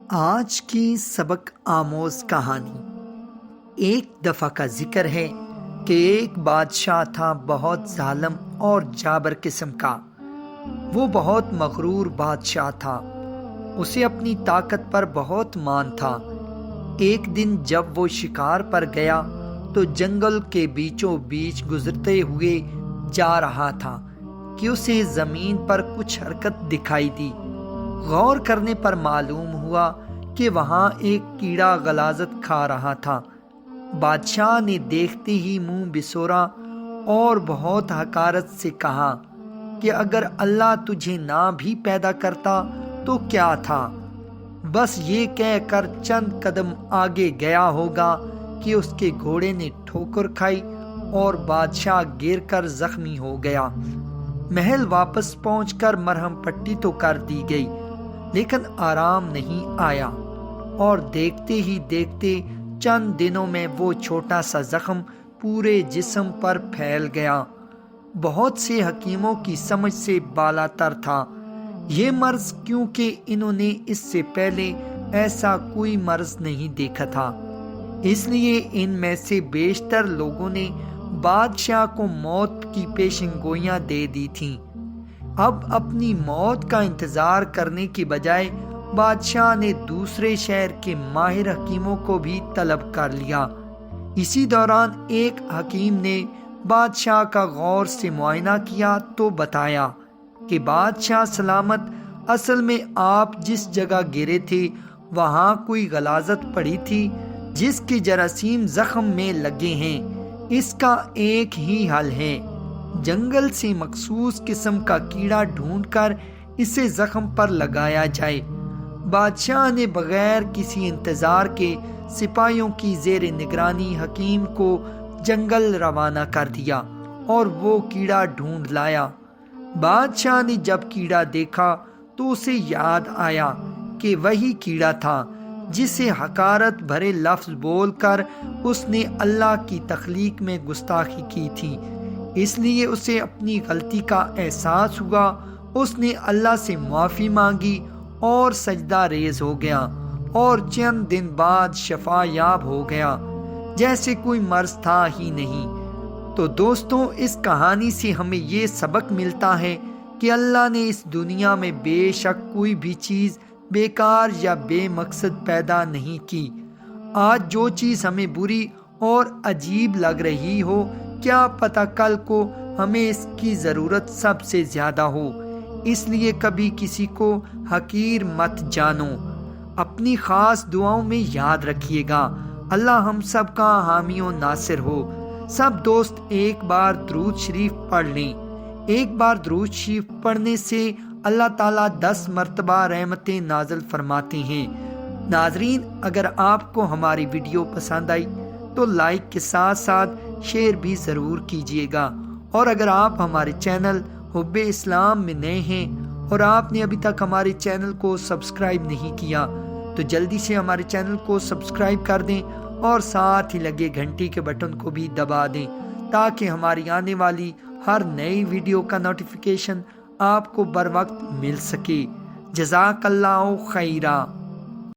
آج کی سبق آموز کہانی۔ ایک دفعہ کا ذکر ہے کہ ایک بادشاہ تھا بہت ظالم اور جابر قسم کا۔ وہ بہت مغرور بادشاہ تھا، اسے اپنی طاقت پر بہت مان تھا۔ ایک دن جب وہ شکار پر گیا تو جنگل کے بیچوں بیچ گزرتے ہوئے جا رہا تھا کہ اسے زمین پر کچھ حرکت دکھائی دی۔ غور کرنے پر معلوم ہوا کہ وہاں ایک کیڑا غلاظت کھا رہا تھا۔ بادشاہ نے دیکھتے ہی منہ بسورا اور بہت حقارت سے کہا کہ اگر اللہ تجھے نہ بھی پیدا کرتا تو کیا تھا؟ بس یہ کہہ کر چند قدم آگے گیا ہوگا کہ اس کے گھوڑے نے ٹھوکر کھائی اور بادشاہ گر کر زخمی ہو گیا۔ محل واپس پہنچ کر مرہم پٹی تو کر دی گئی، لیکن آرام نہیں آیا، اور دیکھتے ہی دیکھتے چند دنوں میں وہ چھوٹا سا زخم پورے جسم پر پھیل گیا۔ بہت سے حکیموں کی سمجھ سے بالاتر تھا یہ مرض، کیونکہ انہوں نے اس سے پہلے ایسا کوئی مرض نہیں دیکھا تھا۔ اس لیے ان میں سے بیشتر لوگوں نے بادشاہ کو موت کی پیشن گوئیاں دے دی تھیں۔ اب اپنی موت کا انتظار کرنے کی بجائے بادشاہ نے دوسرے شہر کے ماہر حکیموں کو بھی طلب کر لیا۔ اسی دوران ایک حکیم نے بادشاہ کا غور سے معائنہ کیا تو بتایا کہ بادشاہ سلامت، اصل میں آپ جس جگہ گرے تھے وہاں کوئی غلاظت پڑی تھی جس کے جراثیم زخم میں لگے ہیں۔ اس کا ایک ہی حل ہے، جنگل سے مخصوص قسم کا کیڑا ڈھونڈ کر اسے زخم پر لگایا جائے۔ بادشاہ نے بغیر کسی انتظار کے سپاہیوں کی زیر نگرانی حکیم کو جنگل روانہ کر دیا اور وہ کیڑا ڈھونڈ لایا۔ بادشاہ نے جب کیڑا دیکھا تو اسے یاد آیا کہ وہی کیڑا تھا جسے حقارت بھرے لفظ بول کر اس نے اللہ کی تخلیق میں گستاخی کی تھی۔ اس لیے اسے اپنی غلطی کا احساس ہوا، اس نے اللہ سے معافی مانگی اور سجدہ ریز ہو گیا، اور چند دن بعد شفا یاب ہو گیا، جیسے کوئی مرض تھا ہی نہیں۔ تو دوستوں، اس کہانی سے ہمیں یہ سبق ملتا ہے کہ اللہ نے اس دنیا میں بے شک کوئی بھی چیز بیکار یا بے مقصد پیدا نہیں کی۔ آج جو چیز ہمیں بری اور عجیب لگ رہی ہو، کیا پتہ کل کو ہمیں اس کی ضرورت سب سے زیادہ ہو۔ اس لیے کبھی کسی کو حقیر مت جانو۔ اپنی خاص دعاؤں میں یاد رکھیے گا۔ اللہ ہم سب کا حامی و ناصر ہو۔ سب دوست ایک بار درود شریف پڑھ لیں۔ ایک بار درود شریف پڑھنے سے اللہ تعالیٰ 10 مرتبہ رحمتیں نازل فرماتے ہیں۔ ناظرین، اگر آپ کو ہماری ویڈیو پسند آئی تو لائک کے ساتھ ساتھ شیئر بھی ضرور کیجیے گا، اور اگر آپ ہمارے چینل حب اسلام میں نئے ہیں اور آپ نے ابھی تک ہمارے چینل کو سبسکرائب نہیں کیا تو جلدی سے ہمارے چینل کو سبسکرائب کر دیں اور ساتھ ہی لگے گھنٹی کے بٹن کو بھی دبا دیں تاکہ ہماری آنے والی ہر نئی ویڈیو کا نوٹیفیکیشن آپ کو بر وقت مل سکے۔ جزاک اللہ خیرہ۔